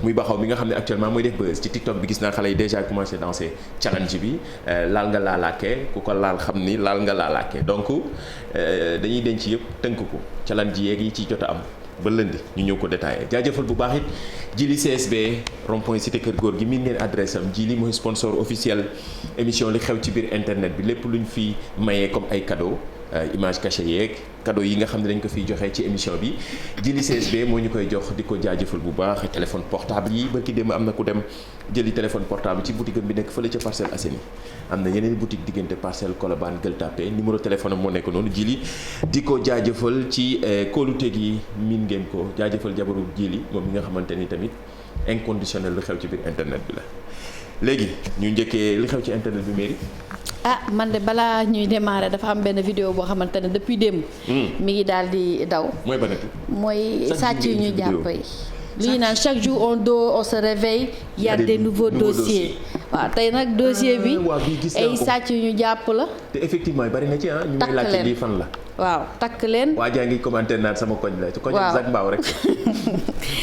muy Baxaw mi nga xam ne actuellement mooy def buzz ci TikTok bi gis naa xale yi déjà commencé danser challenge bi laal nga laalaake ku ko laal xam ni laal nga laalaake donc dañuy denc yëpp tënk ko challenge yeeg yi ci jot a am ba lëndi ñu ñëw ko détaillé jaajëfal bu baax it Jili CSB rond-point cité Kër Góor gi miin ngeen adresse am Jili mooy sponsor officiel émission li xew ci biir internet bi lépp luñ fi mayee comme ay cadeau image cachée yeeg cadeau yi nga xam ne dañ ko fiy joxe ci émission bi Jili CSB moo ñu koy jox di ko jaajëfal bu baax téléphone portable yi barki démb am na ku dem jëli téléphone portable ci boutique bi nekk fële ca Parcelles Assainies am na yeneen boutique diggante Parcelles Colobane Gueule Tapée numéro téléphone am moo nekk noonu Jili di ko jaajëfal ci kóolute gi miin ngeen ko jaajëfal jabaru Jili moom mi nga xamante ni tamit inconditionnel lu xew ci biir internet bi la léegi ñu njëkkee li xew ci internet bi Merry. Man de balaa ñuy démarrer dafa am benn vidéo boo xamante ne depuis démb. mi ngi daal di daw. mooy banati. mooy sàcc yi ñuy jàpp yi. li ñu naan chaque jour on se réveille il y a des nouveaux dossiers. waaw tey nag dossier bi ay sàcc yu ñu jàpp la. te effectivement bari na ci ñu ngi laajte lii fan la. waaw takk leen. waa jaa ngi commenté naan sama koñ la. waaw Zac Mbao rek.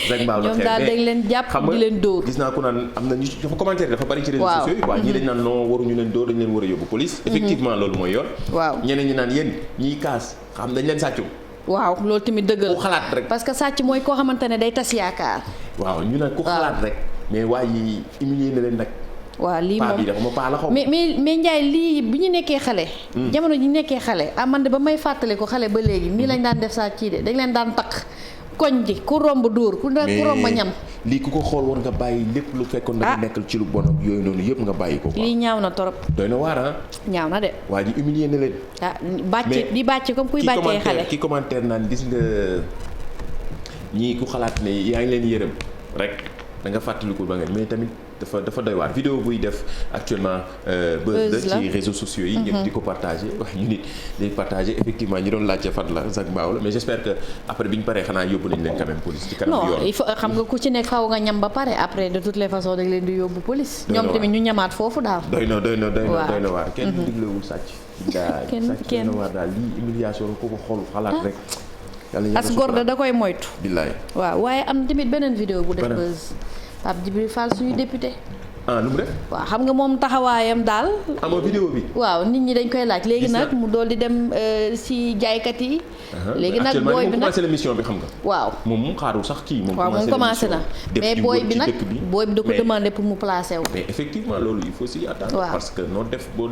Zac Mbao la ñoom daal dañ leen jàpp di leen dóor. gis naa ko naan am na ñu dafa commentaire dafa bari ci réseaux sociaux yi quoi ñii dañ naan non waruñu leen dóor dañ leen war a yóbbu police. effectivement loolu mooy yoon. waaw ñeneen ñi naan yéen ñiy kaas xam dañ leen sàccu. waaw loolu tamit dëgg la ku xalaat rek. parce que sàcc mooy koo xamante ne day tas yaakaar. waaw ñu naan ku xalaat rek. mais waa yi humilier na leen nag. waaw lii paa bi moom dafa ma paa la xaw mais Ndiaye lii bi ñu nekkee xale. jamono ji ñu nekkee xale man de ba may fàttali ko xale ba léegi nii lañ daan def sàcc yi de dañ leen daan takk koñ ji ku romb dóor ku romb ñam. lii ku ko xool war nga bàyyi lépp lu fekkoon da nga nekkal ci lu bon ak yooyu noonu yëpp nga bàyyi ko. lii ñaaw na torop. doy na waar ñaaw na de. waa ji humilier na leen. bàcc di bàcc comme kuy bàccee xale. ki commentaire naan gis nga ñii ku xalaat ne yaa ngi leen yërëm rek da nga fàttaliku ba ngeen mais tamit dafa doy waar vidéo buy def actuellement buzz la ci réseaux sociaux yi ñëpp di ko partagé wax ñu nit di partagé effectivement ñi doon laajte fan la Zac Mbao la mais j'espère que après bi ñu paree xanaa yóbbu nañ leen quand même police ci kanam yoon. non il faut xam nga ku ci nekk faaw nga ñam ba pare après de toutes les façons dañ leen di yóbbu police. ñoom tamit ñu ñamaat foofu daal. doy na waar kenn diglewul sàcc. kenn waar daal lii humiliation ku ko xool xalaat rek. as góor da koy moytu. billaay waaw waaye am tamit beneen vidéo bu def buzz Pape Djibril Fall suñu député. lu mu def. waaw xam nga moom taxawaayam daal. amoo vidéo bi. waaw nit ñi dañ koy laaj léegi nag mu dool di dem si jaaykat yi. léegi nag booy bi nag commencé l'émission bi xam nga. waaw moom xaarul sax kii. moom commencé na mais booy bi nag da ko demandé pour mu placer wu. mais effectivement loolu il faut s'y attendre. parce que noo def boo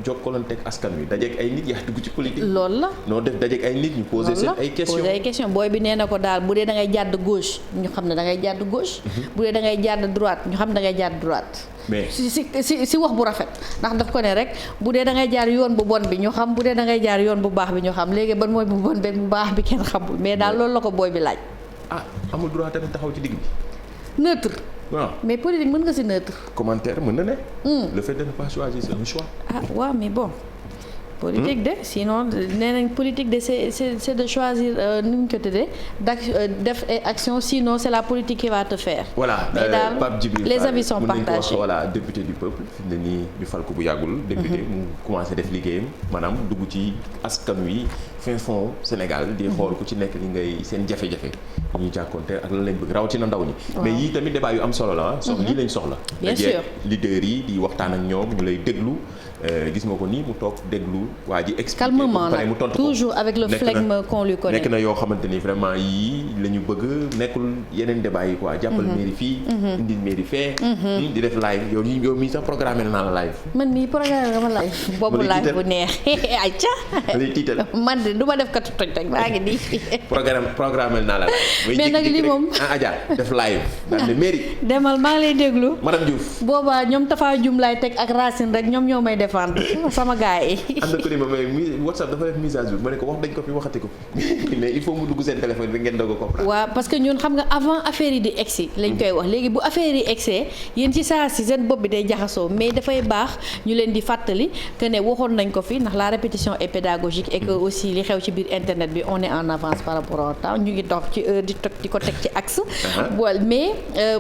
jokkalanteeg askan wi dajeeg ay nit yaa dugg ci politique. loolu la noo def dajeeg ay nit ñu posé seen ay questions. booy bi nee na ko daal bu dee da ngay jàdd gauche ñu xam ne da ngay jàdd gauche. bu dee da ngay jàdd droite ñu xam ne da ngay jàdd droite. mais si wax bu rafet ndax daf ko ne rek bu dee da ngay jaar yoon bu bon bi ñu xam bu dee da ngay jaar yoon bu baax bi ñu xam léegi ban mooy bu bon beeg bu baax bi kenn xamul mais daal loolu la ko booy bi laaj. amul droit tamit taxaw ci digg bi. neutre. waaw mais politique mën nga si neutre. commentaire mën na ne. le fait de ne pas choisir c'est un choix. waaw mais bon. politique de sinon nee nañ politique de c'est de choisir nu ñu ko tuddee def action sinon c'est la politique qui va te faire. voilà Pape Djibril les avis sont partagés. voilà député du peuple fi mu ne nii ñu fal ko bu yàggul. député mu commencé def liggéeyam maanaam dugg ci askan wi fin fond Sénégal di xool ku ci nekk li ngay seen jafe-jafe ñuy jàkkoonte ak lan lañ bëgg rawatina ndaw ñi. mais yii tamit débat yu am solo la lii lañ soxla. bien sûr leader yi di waxtaan ak ñoom ñu lay déglu. gis nga ko nii mu toog déglu waa ji expliqué calmement mu mu tontu ko toujours avec le flegme qu'on lui connaît. nekk na yoo xamante ni vraiment yii la ñu bëgg nekkul yeneen débat yi quoi jàppal mairie fii indil mairie fee di def live yow mii sax programmé naa la live man mii programmé nga ma live boobu live bu neex ay ca lay tiital man de du ma def katu toj toj maa ngi nii programmé naa la live mais nag li moom Adja def live daal ne mairie demal maa ngi lay déglu madame Diouf boobaa ñoom Tafa Jum laay teg ak Racine rek ñoom ñoo may def sama gars yi. am na ko ni ma mais WhatsApp dafa def mise à jour ma ne ko wax dañ ko fi waxati ko mais il faut mu dugg seen téléphone bi ngeen doog a comprendre. waaw parce que ñun xam nga avant affaire yi di egsi lañ koy wax léegi bu affaire yi egsee yéen ci saa si seen bopp bi day jaxasoo mais dafay baax ñu leen di fàttali que ne waxoon nañ ko fi ndax la répétition est pédagogique et que aussi li xew ci biir internet bi on est en avance par rapport au temps ñu ngi toog ci heure di ko teg ci axe. mais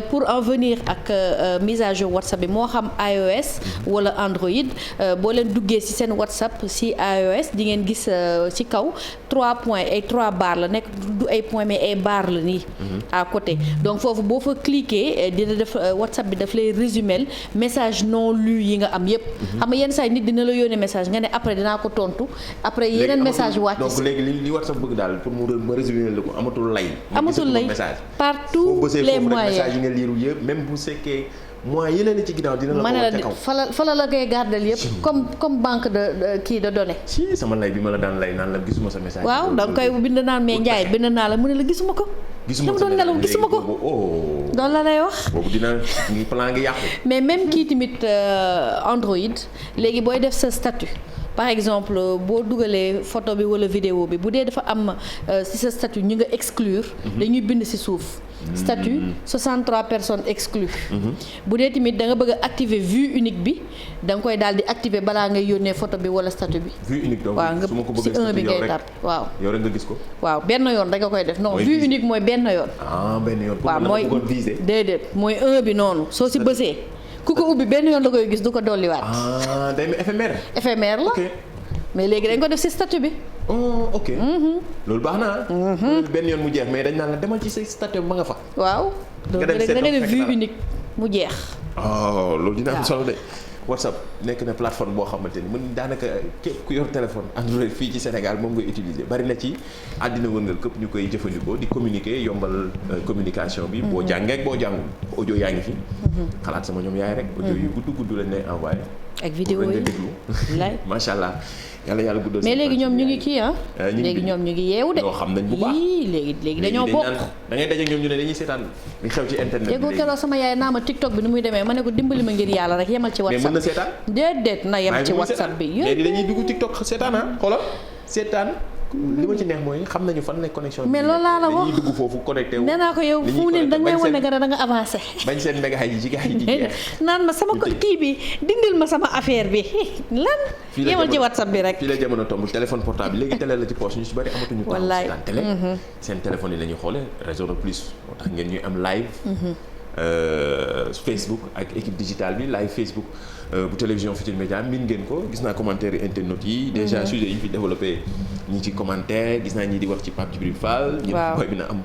pour en venir ak mise à jour WhatsApp bi moo xam iOS wala Android boo leen duggee ci seen WhatsApp si iOS di ngeen gis ci kaw 3 points ay 3 barres la nekk du ay points mais ay barres la nii. à côté donc foofu boo fa cliquer dina def WhatsApp bi daf lay résumer message non lu yi nga am yépp. xam nga yenn saa nit dina la yónnee message nga ne après dinaa ko tontu après yeneen message wàcc. donc léegi li WhatsApp bëgg daal pour mu résumer la ko amatul lay. amatul lay par tous les moyens message yi nga liiru yëpp même bu sekkee mois yeneen ci ginnaaw dina la ko wax ca kaw fala la koy gardel yëpp comme banque de données. si sama lay bi ma la daan lay naan la gisuma sa message. waaw da nga koy bind naan mais Ndiaye bind naa la mu ne la gisuma ko. gisuma doon nelaw gisuma ko. doon la lay wax. boobu dina ngi plan ngi yàqu. mais même kii tamit Android léegi booy def sa statut. par exemple boo dugalee photo bi wala vidéo bi bu dee dafa am ci sa statut ñu nga exclure dañuy bind ci suuf statut 63 personnes exclues bu dee tamit da nga bëgg a activer vue unique bi da nga koy daal di activer balaa ngay yónnee photo bi wala statut bi vue unique donc waaw nga ci 1 bi ngay tàpp waaw yow rek nga gis ko waaw benn yoon rek nga koy def non vue unique mooy benn yoon benn yoon waaw mooy déedéet mooy 1 bi noonu soo ci bësee ku ko ubbi benn yoon la koy gis du ko dolliwaat. day éphémère. éphémère la mais léegi dañ ko def ci statut bi. ok. loolu baax na benn yoon mu jeex mais dañ naan la demal ci sa statut ma nga fa. waaw donc da nga def vue unique mu jeex. loolu dina am solo de. WhatsApp nekk na plateforme boo xamante ni mën daanaka képp ku yor téléphone Android fii ci Sénégal moom ngay utiliser bari na ci àddina wëngal këpp ñu koy jëfandikoo di communiquer yombal communication bi. boo jàngee ak boo jàngul audio yaa ngi fi. xalaat sama ñoom yaay rek. audio yu gudd lañ lay envoyé. ak vidéo yi déglu macha allah. yàlla guddal mais léegi ñoom ñu ngi kii léegi ñoom ñu ngi yeewu de. yoo xam nañ bu baax léegi dañoo bokk. da ngay daje ñoom ñu ne dañuy seetaan li xew ci internet bi. déggoo keroog sama yaay naa ma TikTok bi nu muy demee ma ne ko dimbali ma ngir yàlla rek yemal ci WhatsApp. mais mën na seetaan. déedéet na yem ci WhatsApp bi. léegi dañuy dugg TikTok seetaan xoolal seetaan. li ma ci neex mooy xam nañu fan la connexion. mais loolu laa la wax dañuy dugg foofu connecté wu. nee naa ko yow fu ne da ngay wane nga da nga avancé. bañ seen méga yi ci gars yi di jeex. naan ma sama kii bi dindil ma sama affaire bi lan. yemal ci WhatsApp bi rek. fii la jamono tomb téléphone portable léegi télé la ci poche ñu si bari amatuñu. wallaay temps télé. seen téléphone yi la ñuy xoolee réseau de plus moo tax ngeen ñuy am live. Facebook ak équipe digitale bi live Facebook bu télévision Futurs Médias min ngeen ko gis naa commentaire internautes yi déjà sujet yi fi développé ñi ci commentaire gis naa ñi di wax ci Pape Djibril Fall waaw booy bi na am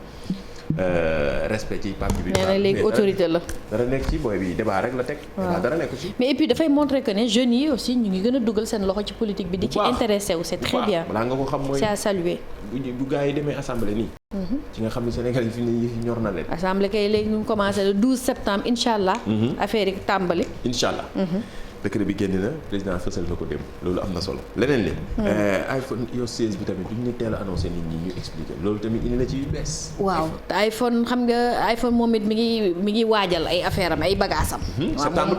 respect ci Pape Djibril Fall nee na léegi autorité la dara nekk ci booy bi débat rek la teg débat dara nekk ci mais et puis dafay montrer que ne jeunes yi aussi ñu ngi gën a dugal seen loxo ci politique bi di ci intéressé wu c'est très bien balaa nga ko xam mooy c'est à saluer bu gars yi demee assemblée nii ci nga xam ne Sénégal yi fi ne ñor na leen assemblée kay léegi ñu commencé le 12 septembre incha allah affaire yi tàmbali incha allah décret bi génn na président fësal na ko dem loolu am na solo leneen li iPhone iOS 16 bi tamit duñu teel a annoncé nit ñi ñu expliqué loolu tamit indi na ci yu bees waaw te iPhone xam nga iPhone moom it mi ngi waajal ay affaire am ay bagages am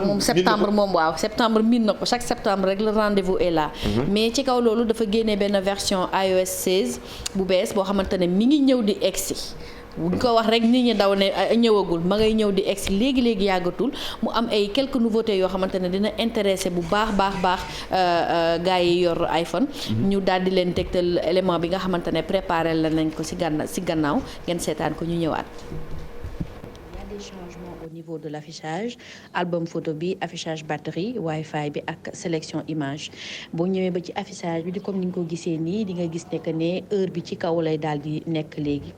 moom septembre moom waaw septembre miin na ko chaque septembre rek le rendez-vous est là mais ci kaw loolu dafa génnee benn version iOS 16 bu bees boo xamante ne mi ngi ñëw di egsi bu ñu ko wax rek nit ñi daw ne ñëwagul ma ngay ñëw di egsi léegi yàggatul mu am ay quelques nouveautés yoo xamante ne dina intéressé bu baax gars yi yor iPhone. ñu daal di leen tegtal élément bi nga xamante ne préparé la nañ ko ci gannaaw ngeen seetaan ko ñu ñëwaat. Changement au niveau de l'affichage album photo bi affichage batterie Wi-Fi bi ak sélection image boo ñëwee ba ci affichage bi di comme ni nga ko gisee nii di nga gis ne heure bi ci kaw lay daal di nekk léegi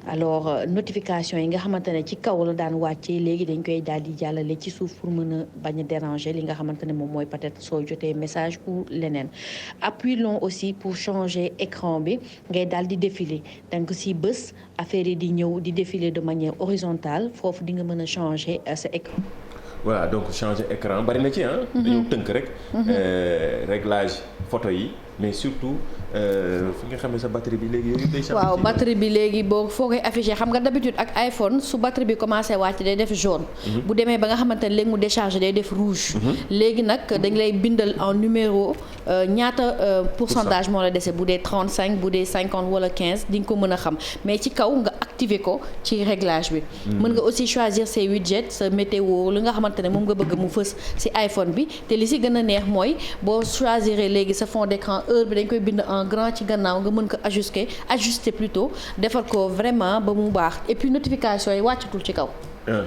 alors notification yi nga xamante ne ci kaw la daan wàccee léegi dañ koy daal di jàllale ci suuf pour mën a bañ a déranger li nga xamante ne moom mooy peut-être soo jotee message ou leneen appui long aussi pour changer écran bi ngay daal di défiler donc si bés affaire yi di ñëw di défiler de manière horizontale foofu di nga mën a changer sa écran. voilà donc changer écran bari na ci dañoo tënk rek. réglage photo yi mais surtout fi nga xam ne sa batterie bi léegi yooyu day. waaw batterie bi léegi boo foo koy affiché xam nga d'habitude ak iPhone su batterie bi commencé wàcc day def jaune. bu demee ba nga xamante ne léegi mu déchargé day def rouge. léegi nag dañ lay bindal en numéro ñaata pourcentage moo la dese bu dee 35 bu dee 50 wala 15 di nga ko mën a xam mais ci kaw nga activer ko ci réglage bi. mën nga aussi choisir say widgets sa météo li nga xamante ne moom nga bëgg mu fës ci iPhone bi te li ci gën a neex mooy boo choisir léegi sa fond d'écran heure bi dañ koy bind en grand ci gannaaw nga mën ko ajuster plutôt defar ko vraiment ba mu baax et puis notification yi wàccatul ci kaw.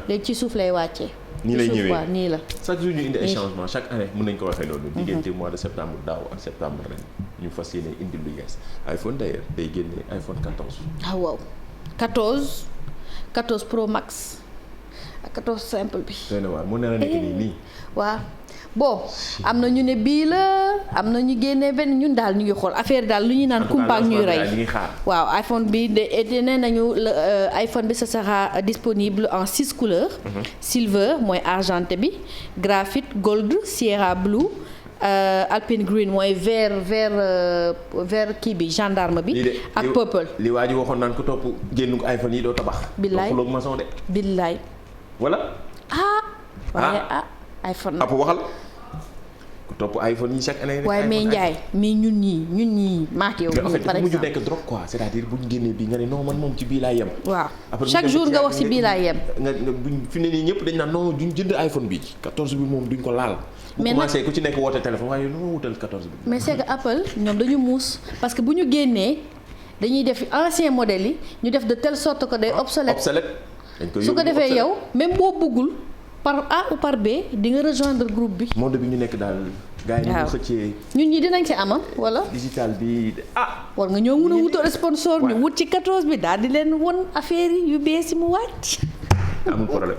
léegi ci suuf lay wàccee. nii lay ñëwee nii la. chaque jour ñu indi ay changement chaque année mën nañ ko waxee noonu. diggante mois de septembre daaw ak septembre ren ñu fas yéene indi lu yees iPhone d'ailleurs day génne iPhone 14. ah waaw 14 Pro Max ak 14 simple bi. doy na waar mu ne la nekk nii. waaw bon am na ñu ne bii la am na ñu génnee benn ñun daal ñu ngi xool affaire daal lu ñuy naan kumpaak ñuy rey. waaw iPhone bi nee nañu iPhone bi ça sera disponible en 6 couleurs. Silver mooy argenté bi, graphite, gold, Sierra blue. Alpine green mooy vert kii bi gendarme bi. ak purple. li waa ji waxoon naan ko topp génn iPhone yi doo tabax. billaay topp maçon de. billaay. wala. waaye iPhone. app waxal ku topp iPhone yi chaque année. waaye mais Ndiaye mais ñun ñii maak yow. en fait par mujj exemple nekk trop quoi c'est-à-dire bu ñu génnee bii nga ne non man moom ci bii laa yem. waaw chaque jour nga wax ci bii laa yem. nga buñ fi ne nii ñëpp dañ naan non duñ jënd iPhone bi 14 bi moom duñ ko laal. mais bu commencé ku ci nekk woote téléphone waaye nu ma wutal 14 bi. mais c'est que Apple ñoom dañu muus parce que bu ñu génnee dañuy def ancien modèle yi ñu def de telle sorte que day obsolète. dañ koy su ko defee yow même boo bëggul par A ou par B di nga rejoindre groupe bi. monde bi ñu nekk daal. gars yi ñu xëccee. ñun ñi dinañ ci amam wala. digital bi war nga ñoo mun a wutal sponsor ñu wut ci 14 bi daal di leen won affaire yi yu bees yi mu wàcc. amul problème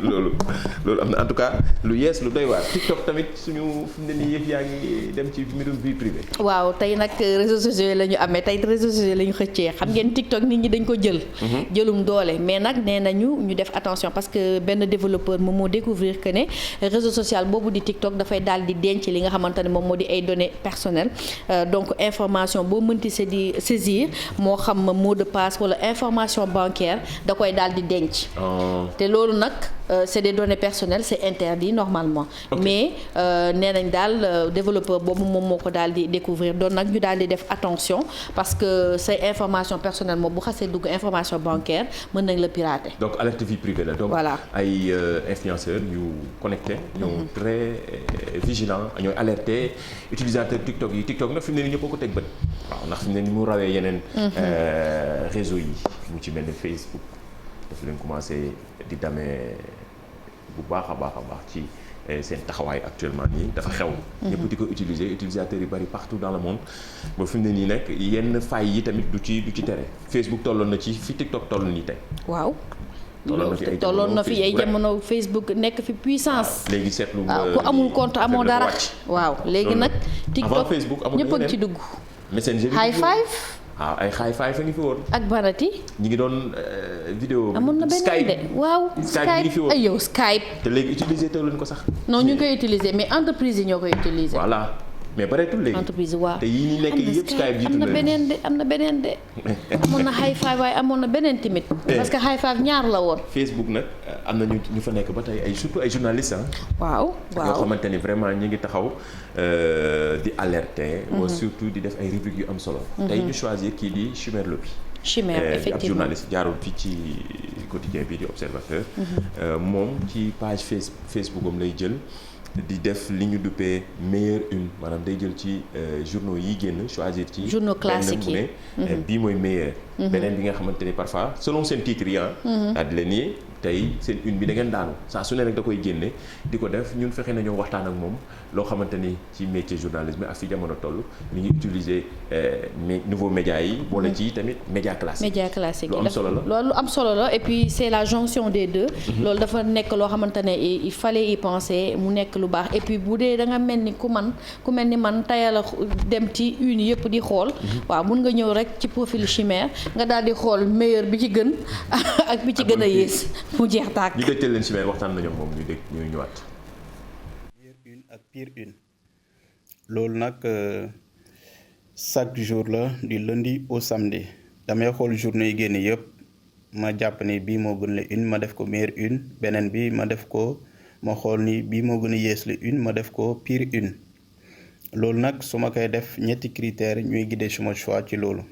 loolu am na en tout cas lu yees lu doy waar TikTok tamit suñu fi mu ne nii yëf yaa ngi dem ci mbirum vie privée. waaw tey nag réseaux sociaux la ñu amee tey réseaux sociaux la ñu xëccee xam ngeen TikTok nit ñi dañ ko jël. jëlum doole mais nag nee nañu ñu def attention parce que benn développeur moom moo découvrir que ne réseau social boobu di TikTok dafay daal di denc li nga xamante ne moom moo di ay données personnelles donc information boo mënti di saisir moo xam mot de passe wala information bancaire da koy daal di denc. te loolu nag c'est des données personnelles c'est interdit normalement. mais nee nañ daal développeur boobu moom moo ko daal di découvrir doon nag ñu daal di def attention parce que say information personnelle moom bu xasee dugg information bancaire mën nañ la pirater. donc alerte vie privée la donc voilà ay influenceurs ñu connecté ñu très vigilant ñooy alerté utilisateur TikTok yi TikTok nag fi mu ne nii ñëpp a ko teg bët waaw ndax fi mu ne nii mu rawee yeneen réseau yi mu ci mel ne Facebook daf leen commencé di damee bu baax a baax ci seen taxawaay actuellement nii dafa xew. ñëpp di ko utilisateurs yu bari partout dans le monde ba fi mu ne nii nag yenn failles yi tamit du ci tere Facebook tolloon na ci fi TikTok toll nii tey. waaw. tolloon na fi ay jamono Facebook nekk fi puissance. léegi seetlu ku amul compte amoo dara. waaw léegi nag. TikTok ñëpp a ngi ci dugg. Messenger High Five. waaw ay High Five fa ngi fi woon. ak Banati. ñi ngi doon vidéo. amoon na beneen de waaw. Skype ngi fi woon ay yow Skype. te léegi utiliser te luñ ko sax. non ñu ngi koy utiliser mais entreprise yi ñoo koy utiliser. voilà mais bareetul léegi. entreprise waaw te yii ñu nekk yëpp Skype jiitu am na beneen de amoon na High Five waaye amoon na beneen tamit. parce que High Five ñaar la woon. Facebook nag am na ñu fa nekk ba tey ay surtout ay journalistes waaw yoo xamante ni vraiment ñi ngi taxaw di alerter. surtout di def ay rubriques yu am solo. tey ñu choisir kii di Chimère Lobby. Chimère effectivement ab journaliste jaarul fii ci quotidien bi di Observateur. moom ci page Facebook am lay jël. di def li ñu duppee meilleure une maanaam day jël ci journaux yi génn choisir ci. journaux classiques yi benn mu ne bii mooy meilleur. beneen bi nga xamante ni parfois selon seen titre yi daal di leen ni tey seen une bi da ngeen daanu saa su ne rek da koy génne di ko def ñun fexe nañoo waxtaan ak moom loo xamante ni ci métier journalisme ak fi jamono toll mi ngi utiliser nouveaux médias yi. boole ci tamit média classique. média classique lu am solo la loolu lu am solo la et puis c'est la jonction des deux. loolu dafa nekk loo xamante ne il fallait y penser mu nekk lu baax et puis bu dee da nga mel ni ku mel ni man tayal a dem ci une yëpp di xool. waaw mun nga ñëw rek ci profil Chimère nga daal di xool meilleur bi ci gën ak bi ci gën a yées mu jeex tàkk. ñu dégtal leen Chimère waxtaan nañu moom ñu ñëwaat. meilleure une ak pire une loolu nag chaque jour la du lundi au samedi damay xool journée yi génn yëpp ma jàpp ni bii moo gën la une ma def ko meilleure une beneen bi ma def ko ma xool ni bii moo gën a yées la une ma def ko pire une loolu nag su ma koy def ñetti critères ñuy guider suma choix ci loolu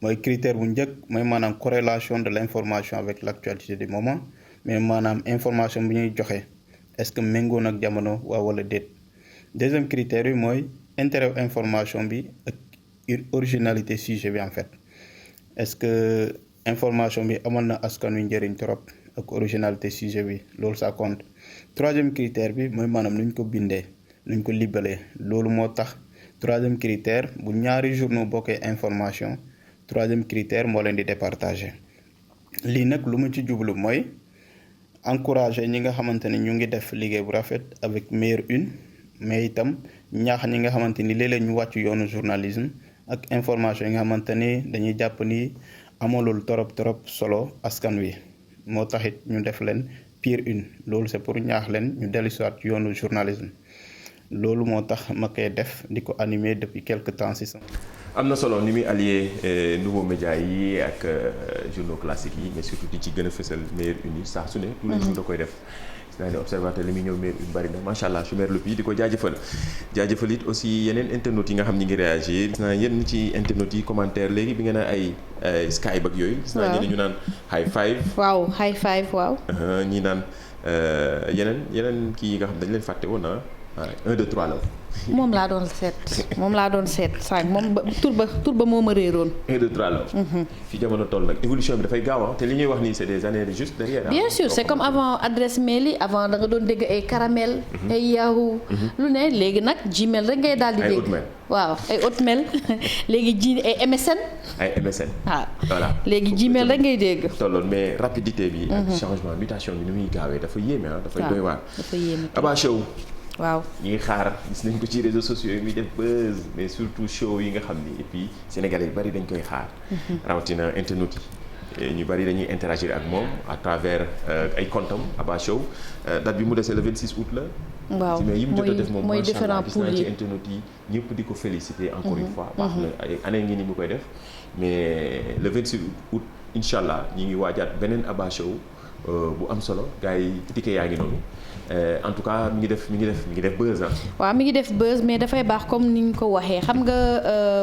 mooy critère bu njëkk mooy maanaam corrélation de l'information avec l'actualité du moment mais maanaam information bi ñuy joxe est-ce que méngoo nag jamono waaw wala déet deuxième critère bi mooy intérêt information bi ak originalité sujet bi en fait est-ce que information bi amal na askan wi njëriñ trop ak originalité sujet bi loolu ça compte. Troisième critère bi mooy maanaam nuñ ko bindee nuñ ko libalee loolu moo tax troisième critère bu ñaari journaux bokkee information troisième critère moo leen di départager lii nag lu ma ci jublu mooy encourager ñi nga xamante ne ñu ngi def liggéey bu rafet avec meilleure une mais itam ñaax ñi nga xamante ni léeg-léeg ñu wàcc yoonu journalisme ak information yi nga xamante ni dañuy jàpp ni amalul torop solo askan wi moo taxit ñu def leen pire une loolu c'est pour ñaax leen ñu dellusiwaat ci yoonu journalisme loolu moo tax ma koy def di ko animer depuis quelque temps si sama. am na solo ni muy allier nouveaux médias yi ak journaux classiques yi mais surtout di ci gën a fësal meilleure une yi saa su ne tous les jours da koy def gis naa ne observateur li muy ñëw meilleure une bari na macha allah Choumer Lopi di ko jaajëfal it aussi yeneen internautes yi nga xam ñi ngi réagir gis naa yéen ci internautes yi commentaire léegi bi ngeen ay Skype ak yooyu gis naa ñeneen ñu naan high five waaw high five waaw ñi naan yeneen kii yi nga xam dañ leen fàtte woon na 1 2 3 la. moom laa doon seet sànq moom tur ba moo ma réeroon. 1 2 3 la. fi jamono toll nag évolution bi dafay gaaw te li ñuy wax nii c'est des années juste derrière. bien sûr c'est comme avant adresse mail yi avant da nga doon dégg ay caramel. ay Yahoo. lu ne léegi nag Gmail rek ngay daal di dégg. ay Hotmail waaw ay Hotmail léegi ay MSN. ay MSN. waaw voilà léegi Gmail rek ngay dégg. tolloon mais rapidité bi. ak changement mutation bi ni muy gaawee dafa yéeme dafay doy waar. dafa yéeme Abba Show. waaw ñi ngi xaar gis nañ ko ci réseaux sociaux yi muy def buzz mais surtout show yi nga xam ni et puis sénégalais yu bari dañ koy xaar. rawatina internautes yi ñu bari dañuy interagir ak moom à travers ay comptes Abba Show date bi mu desee le 26 août la. waaw mais yi mu jot a def moom mooy macha allah différents gis naa poules ci yi internautes yi ñëpp di ko féliciter encore une fois. baax na ay année ngi ni mu koy def mais le 26 août incha allah ñi ngi waajaat beneen Abba Show bu am solo gars yi ticket yaa ngi noonu. en tout cas mi ngi def buzz ah. waaw mi ngi def buzz mais dafay baax comme ni ñu ko waxee xam nga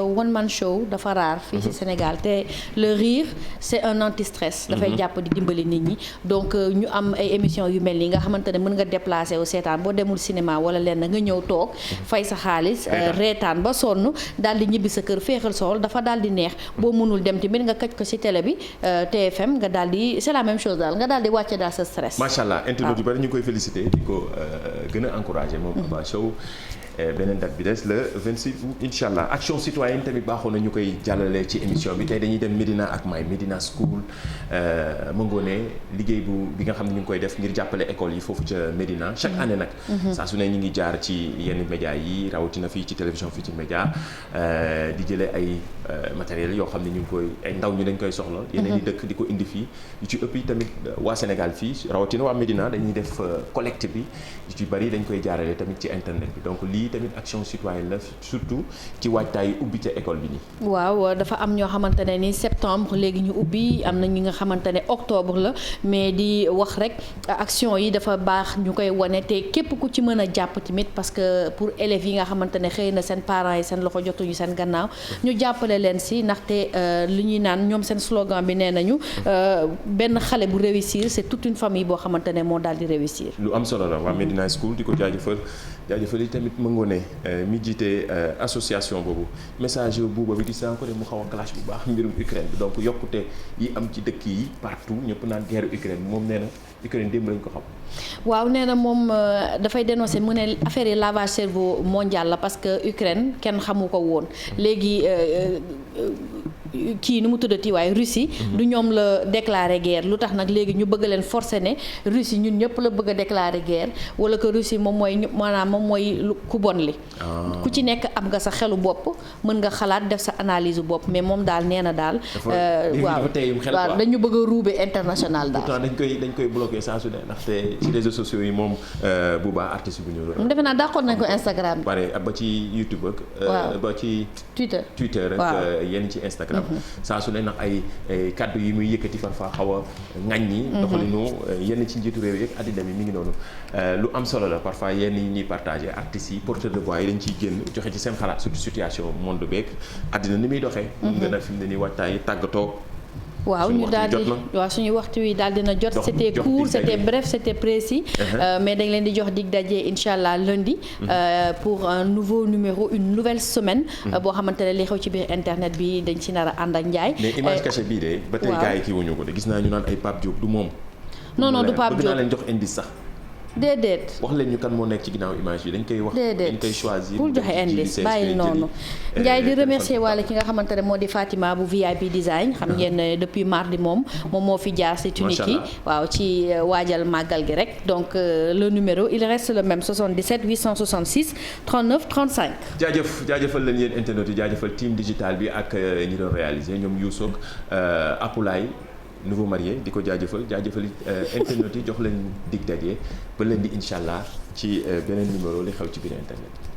one man show dafa rare fii ci Sénégal te le rire c'est un anti-stress. dafay jàpp di dimbali nit ñi donc ñu am ay émissions yu mel nii nga xamante ne mën nga déplacer wu seetaan boo demul cinéma wala lenn nga ñëw toog fay sa xaalis reetaan ba sonn daal di ñibbi sa kër féexal soxol dafa daal di neex boo mënul dem tamit nga kaj ko ci télé bi TFM nga daal di c'est la même chose daal nga daal di wàcce daal sa stress. macha allah internautes yu bari ñu koy féliciter. di ko gën a encourager moom Abba Show beneen date bi des le 26 août incha allah action citoyenne tamit baaxoon na ñu koy jàllale ci émission bi tey dañuy dem Médina ak Médina School mëngoone liggéey bi nga xam ne ñu ngi koy def ngir jàppale école yi foofu ca Médina chaque année nag saa su ne ñu ngi jaar ci yenn médias yi rawatina fii ci télévision fii ci média di jëlee ay matériel yoo xam ne ñu ngi koy ay ndaw ñu dañ koy soxla yeneen i dëkk di ko indi fii yu ci ëpp yi tamit waa Sénégal fii rawatina waa Médina dañuy def collecte bi yu ci bari dañ koy jaarale tamit ci internet bi donc lii tamit action citoyenne la surtout ci waajtaayu ubbi ca école bi nii. waaw dafa am ñoo xamante ne ni septembre léegi ñu ubbi am na ñi nga xamante ne octobre la mais di wax rek action yi dafa baax ñu koy wane te képp ku ci mën a jàpp tamit parce que pour élèves yi nga xamante ne xëy na seen parents yi seen loxo jotuñu seen gannaaw ñu jàppale leen si ndaxte li ñuy naan ñoom seen slogan bi nee nañu benn xale bu réussir c'est toute une famille boo xamante ne moo daal di réussir. lu am solo la waa Médina School di ko jaajëfal yi tamit mëngoone mi jiite association boobu message buuba bi gis naa ko de mu xaw a clash bu baax mbirum Ukraine bi donc yokkute yi am ci dëkk yi partout ñëpp naan guerre Ukraine bi moom nee na Ukraine démb lañ ko xam. waaw nee na moom dafay dénoncer mu ne affaire yi lavage cerveau mondial la parce que Ukraine kenn xamu ko woon léegi kii nu mu tuddati waaye Russie du ñoom la déclarer guerre lu tax nag léegi ñu bëgg leen forcer ne Russie ñun ñëpp la bëgg a déclarer guerre wala que Russie moom mooy maanaam moom mooy ku bon li ku ci nekk am nga sa xelu bopp mën nga xalaat def sa analyse bopp mais moom daal nee na daal waaw dañu bëgg a ruube international daal pourtant dañ koy bloquer saa su ne ndaxte ci réseaux sociaux yi moom bu baax artiste bu ñu defe naa dàqoon nañ ko Instagram bi bare ba ci YouTube ak ba ci Twitter ak yenn ci Instagram saa su ne nag ay kaddu yi muy yëkkati parfois xaw a ŋaññi doxalinu yenn ci njiitu réew yi ak àddina bi mi ngi noonu lu am solo la parfois yenn yi ñuy partagé artistes yi porteurs de voix yi dañ ciy génn joxe ci seen xalaat surtout situation monde beeg àddina ni muy doxee gën a fi mu ne nii waajtaay tàggatoo waaw ñu daal di waaw suñu waxtu wi daal dina jot c'était court c'était bref c'était précis mais dañ leen di jox dig daje incha allah lundi pour un nouveau numéro une nouvelle semaine boo xamante ne li xew ci biir internet bi dañ ci nar a ànd ak Ndiaye mais image cachée bii de ba tey gars yi kii wuñu ko de gis naa ñu naan ay Pape Diop du moom non du Pape bëgg naa Diop leen jox indice sax. déedéet. wax leen ñu kan moo nekk ci ginnaaw image yi dañ koy wax. dañ koy choisir pour joxe indice bàyyi noonu. Ndiaye di remercier waale ki nga xamante ne moo di Fatima bu VIP design xam ngeen ne depuis mardi moom moo fi jaar si tunique yi waaw ci waajal màggal gi rek donc le numéro il reste le même 77 866 39 35. jaajëfal leen yéen internet yi jaajëfal team digital bi ak ñi doon réaliser ñoom Youssou Apulaay nouveau marié di ko jaajëfal internet yi jox leen dig daje ba leen di incha allah ci beneen numéro li xew ci biir internet.